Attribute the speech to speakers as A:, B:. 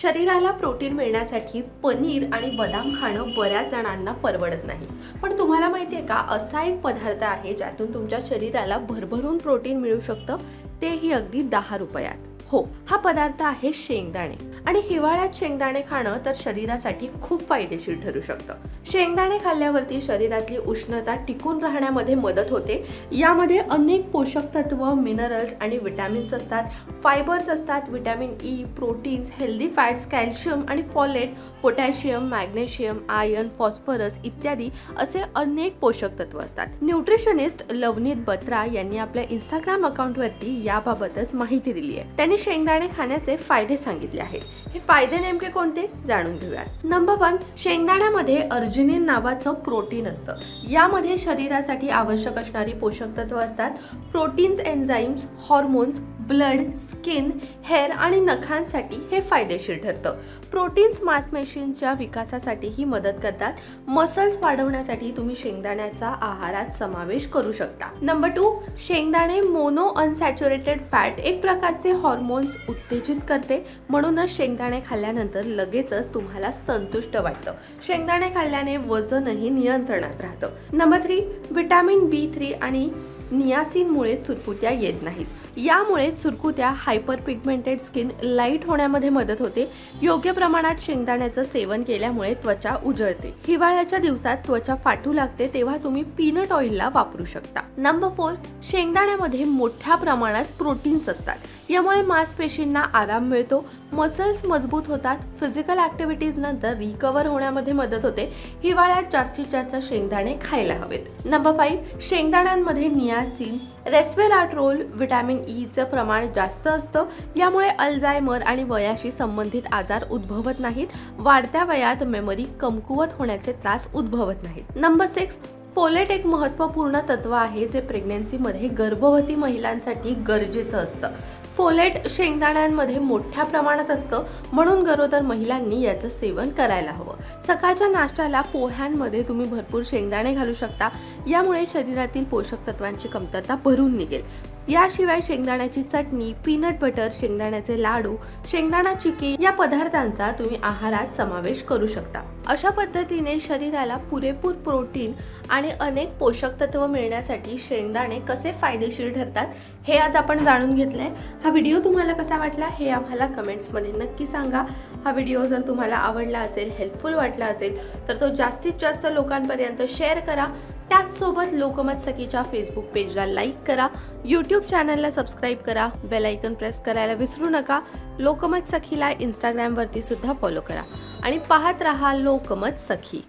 A: शरीराला प्रोटीन मिळण्यासाठी पनीर आणि बदाम खाणं बऱ्याच जणांना परवडत नाही। पण तुम्हाला माहिती आहे का, असा एक पदार्थ आहे ज्यातून तुमच्या शरीराला भरभरून प्रोटीन मिळू शकतं, तेही अगदी 10 रुपयात। हो, हा पदार्थ आहे शेंगदाणे। आणि हिवाळ्यात शेंगदाणे खाणं तर शरीरासाठी खूप फायदेशीर ठरू शकतं। शेंगदाणे खाल्ल्यावरती शरीरातली उष्णता टिकून राहण्यामध्ये मदत होते। यामध्ये अनेक पोषक तत्व, मिनरल्स आणि विटॅमिन्स असतात, फायबर्स असतात, vitamin E, proteins, healthy fats, calcium आणि folate, potassium, magnesium, iron, phosphorus इत्यादी असे अनेक पोषक तत्व असतात। न्यूट्रिशनिस्ट लवनीत बत्रा यांनी आपल्या इंस्टाग्राम अकाउंटवरती याबाबतच माहिती दिली आहे। त्यांनी शेंगदाणे खाण्याचे फायदे सांगितले आहेत। हे फायदे नेमके कोणते जाणून घेऊयात। नंबर 1, शेंगदाण्यामध्ये अर्जिनिन नावाचं प्रोटीन असतं। यामध्ये शरीरासाठी आवश्यक असणारी पोषक तत्व असतात। Proteins, enzymes, hormones, blood, skin, hair आणि नखांसाठी हे फायदेशीर ठरतं। प्रोटीन्स मांसपेशींच्या विकासासाठीही मदत करतात। मसल्स वाढवण्यासाठी तुम्ही शेंगदाण्याचा आहारात समावेश करू शकता। नंबर 2, शेंगदाणे मोनो अनसॅच्युरेटेड फॅट एक प्रकारचे हार्मोन्स उत्तेजित करते, म्हणूनच शेंगदाणे खाल्ल्यानंतर लगेचच तुम्हाला संतुष्ट वाटतं। शेंगदाणे खाल्ल्याने वजनही नियंत्रणात राहतं। नंबर 3, विटॅमिन B3 आणि नियासिनमुळे सुरकुत्या येत नाहीत। यामुळे सुरकुत्या, हायपर पिगमेंटेड स्किन, लाईट होण्यामध्ये मदत होते। योग्य प्रमाणात शेंगदाण्याचं सेवन केल्यामुळे त्वचा उजळते। हिवाळ्याच्या दिवसात त्वचा फाटू लागते तेव्हा तुम्ही पीनट ऑइलला वापरू शकता। नंबर 4, शेंगदाण्यामध्ये मोठ्या प्रमाणात प्रोटीन्स असतात। यामुळे मांसपेशींना आराम मिळतो, मसल्स मजबूत होतात, फिजिकल ॲक्टिव्हिटीज नंतर रिकवर होण्यामध्ये मदत होते। हिवाळ्यात जास्तीत जास्त शेंगदाणे खायला हवेत। नंबर 5, शेंगदाण्यांमध्ये नियासिन, रेस्वेराट्रोल, विटॅमिन ईचं प्रमाण जास्त असतं। यामुळे अल्झायमर आणि वयाशी संबंधित आजार उद्भवत नाहीत। वाढत्या वयात मेमरी कमकुवत होण्याचे त्रास उद्भवत नाहीत। नंबर 6, फोलेट एक महत्त्वपूर्ण तत्व आहे जे प्रेग्नन्सीमध्ये गर्भवती महिलांसाठी गरजेचं असतं। फोलेट शेंगदाण्यांमध्ये मोठ्या प्रमाणात असतं, म्हणून गरोदर महिलांनी याचं सेवन करायला हवं। सकाळच्या नाश्त्याला पोह्यांमध्ये तुम्ही भरपूर शेंगदाणे घालू शकता। यामुळे शरीरातील पोषक तत्वांची कमतरता भरून निघेल। याशिवाय शेंगदाण्याची चटणी, पीनट बटर, शेंगदाण्याचे लाडू, शेंगदाणा चिकी या पदार्थांचा तुम्ही आहारात समावेश करू शकता। अशा पद्धतीने शरीराला पुरेपूर प्रोटीन आणि अनेक पोषक तत्व मिळण्यासाठी शेंगदाणे कसे फायदेशीर ठरतात हे आज आपण जाणून घेतलंय। हा व्हिडिओ तुम्हाला कसा वाटला हे आम्हाला कमेंट्समध्ये नक्की सांगा। हा व्हिडिओ जर तुम्हाला आवडला असेल, हेल्पफुल वाटला असेल तर तो जास्तीत जास्त लोकांपर्यंत शेअर करा। त्याचसोबत लोकमत सखीच्या फेसबुक पेजला लाईक करा, यूट्यूब चॅनलला सबस्क्राईब करा, बेल आयकॉन प्रेस करायला विसरू नका। लोकमत सखीला इंस्टाग्रामवरती सुद्धा फॉलो करा आणि पाहत रहा लोकमत सखी।